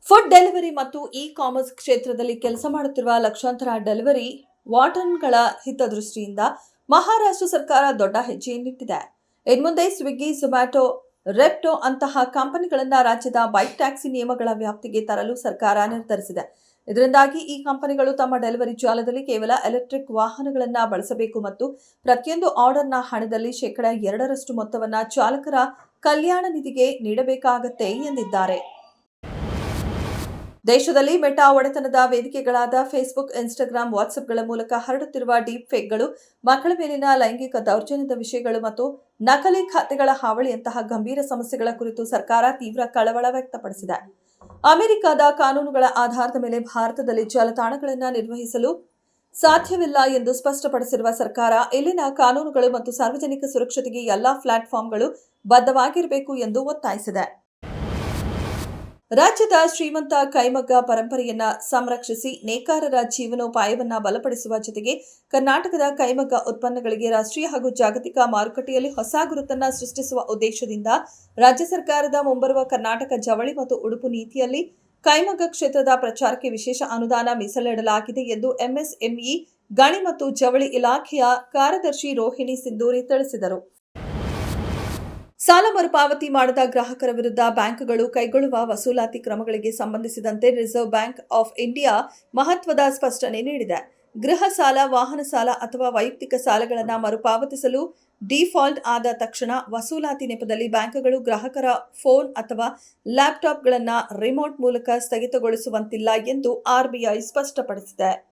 Food delivery ಮತ್ತು e-commerce ಕ್ಷೇತ್ರದಲ್ಲಿ ಕೆಲಸ ಮಾಡುತ್ತಿರುವ ಲಕ್ಷಾಂತರ ಡೆಲಿವರಿ ವಾರ್ಡನ್ಗಳ ಹಿತದೃಷ್ಟಿಯಿಂದ ಮಹಾರಾಷ್ಟ್ರ ಸರ್ಕಾರ ದೊಡ್ಡ ಹೆಜ್ಜೆಯನ್ನಿಟ್ಟಿದೆ. ಇನ್ಮುಂದೆ ಸ್ವಿಗ್ಗಿ, ಝೊಮ್ಯಾಟೊ, ರೆಪ್ಟೋ ಅಂತಹ ಕಂಪನಿಗಳನ್ನು ರಾಜ್ಯದ ಬೈಕ್ ಟ್ಯಾಕ್ಸಿ ನಿಯಮಗಳ ವ್ಯಾಪ್ತಿಗೆ ತರಲು ಸರ್ಕಾರ ನಿರ್ಧರಿಸಿದೆ. ಇದರಿಂದಾಗಿ ಈ ಕಂಪನಿಗಳು ತಮ್ಮ ಡೆಲಿವರಿ ಜಾಲದಲ್ಲಿ ಕೇವಲ ಎಲೆಕ್ಟ್ರಿಕ್ ವಾಹನಗಳನ್ನು ಬಳಸಬೇಕು ಮತ್ತು ಪ್ರತಿಯೊಂದು ಆರ್ಡರ್ನ ಹಣದಲ್ಲಿ ಶೇಕಡಾ 2% ಮೊತ್ತವನ್ನು ಚಾಲಕರ ಕಲ್ಯಾಣ ನಿಧಿಗೆ ನೀಡಬೇಕಾಗುತ್ತೆ ಎಂದಿದ್ದಾರೆ. ದೇಶದಲ್ಲಿ ಮೆಟಾ ಒಡೆತನದ ವೇದಿಕೆಗಳಾದ ಫೇಸ್ಬುಕ್, ಇನ್ಸ್ಟಾಗ್ರಾಂ, ವಾಟ್ಸ್ಆಪ್ಗಳ ಮೂಲಕ ಹರಡುತ್ತಿರುವ ಡೀಪ್ ಫೇಕ್ಗಳು, ಮಕ್ಕಳ ಮೇಲಿನ ಲೈಂಗಿಕ ದೌರ್ಜನ್ಯದ ವಿಷಯಗಳು ಮತ್ತು ನಕಲಿ ಖಾತೆಗಳ ಹಾವಳಿಯಂತಹ ಗಂಭೀರ ಸಮಸ್ಯೆಗಳ ಕುರಿತು ಸರ್ಕಾರ ತೀವ್ರ ಕಳವಳ ವ್ಯಕ್ತಪಡಿಸಿದೆ. ಅಮೆರಿಕದ ಕಾನೂನುಗಳ ಆಧಾರದ ಮೇಲೆ ಭಾರತದಲ್ಲಿ ಜಾಲತಾಣಗಳನ್ನು ನಿರ್ವಹಿಸಲು ಸಾಧ್ಯವಿಲ್ಲ ಎಂದು ಸ್ಪಷ್ಟಪಡಿಸಿರುವ ಸರ್ಕಾರ, ಇಲ್ಲಿನ ಕಾನೂನುಗಳು ಮತ್ತು ಸಾರ್ವಜನಿಕ ಸುರಕ್ಷತೆಗೆ ಎಲ್ಲಾ ಪ್ಲಾಟ್ಫಾರ್ಮ್ಗಳು ಬದ್ಧವಾಗಿರಬೇಕು ಎಂದು ಒತ್ತಾಯಿಸಿದೆ. ರಾಜ್ಯದ ಶ್ರೀಮಂತ ಕೈಮಗ್ಗ ಪರಂಪರೆಯನ್ನು ಸಂರಕ್ಷಿಸಿ ನೇಕಾರರ ಜೀವನೋಪಾಯವನ್ನು ಬಲಪಡಿಸುವ ಜೊತೆಗೆ ಕರ್ನಾಟಕದ ಕೈಮಗ್ಗ ಉತ್ಪನ್ನಗಳಿಗೆ ರಾಷ್ಟ್ರೀಯ ಹಾಗೂ ಜಾಗತಿಕ ಮಾರುಕಟ್ಟೆಯಲ್ಲಿ ಹೊಸ ಗುರುತನ್ನು ಸೃಷ್ಟಿಸುವ ಉದ್ದೇಶದಿಂದ ರಾಜ್ಯ ಸರ್ಕಾರದ ಮುಂಬರುವ ಕರ್ನಾಟಕ ಜವಳಿ ಮತ್ತು ಉಡುಪು ನೀತಿಯಲ್ಲಿ ಕೈಮಗ್ಗ ಕ್ಷೇತ್ರದ ಪ್ರಚಾರಕ್ಕೆ ವಿಶೇಷ ಅನುದಾನ ಮೀಸಲಿಡಲಾಗಿದೆ ಎಂದು ಎಂಎಸ್ಎಂಇ ಗಣಿ ಮತ್ತು ಜವಳಿ ಇಲಾಖೆಯ ಕಾರ್ಯದರ್ಶಿ ರೋಹಿಣಿ ಸಿಂಧೂರಿ ತಿಳಿಸಿದರು. ಸಾಲ ಮರುಪಾವತಿ ಮಾಡದ ಗ್ರಾಹಕರ ವಿರುದ್ಧ ಬ್ಯಾಂಕ್ಗಳು ಕೈಗೊಳ್ಳುವ ವಸೂಲಾತಿ ಕ್ರಮಗಳಿಗೆ ಸಂಬಂಧಿಸಿದಂತೆ ರಿಸರ್ವ್ ಬ್ಯಾಂಕ್ ಆಫ್ ಇಂಡಿಯಾ ಮಹತ್ವದ ಸ್ಪಷ್ಟನೆ ನೀಡಿದೆ. ಗೃಹ ಸಾಲ, ವಾಹನ ಸಾಲ ಅಥವಾ ವೈಯಕ್ತಿಕ ಸಾಲಗಳನ್ನು ಮರುಪಾವತಿಸಲು ಡಿಫಾಲ್ಟ್ ಆದ ತಕ್ಷಣ ವಸೂಲಾತಿ ನೆಪದಲ್ಲಿ ಬ್ಯಾಂಕ್ಗಳು ಗ್ರಾಹಕರ ಫೋನ್ ಅಥವಾ ಲ್ಯಾಪ್ಟಾಪ್ಗಳನ್ನು ರಿಮೋಟ್ ಮೂಲಕ ಸ್ಥಗಿತಗೊಳಿಸುವಂತಿಲ್ಲ ಎಂದು ಆರ್ಬಿಐ ಸ್ಪಷ್ಟಪಡಿಸಿದೆ.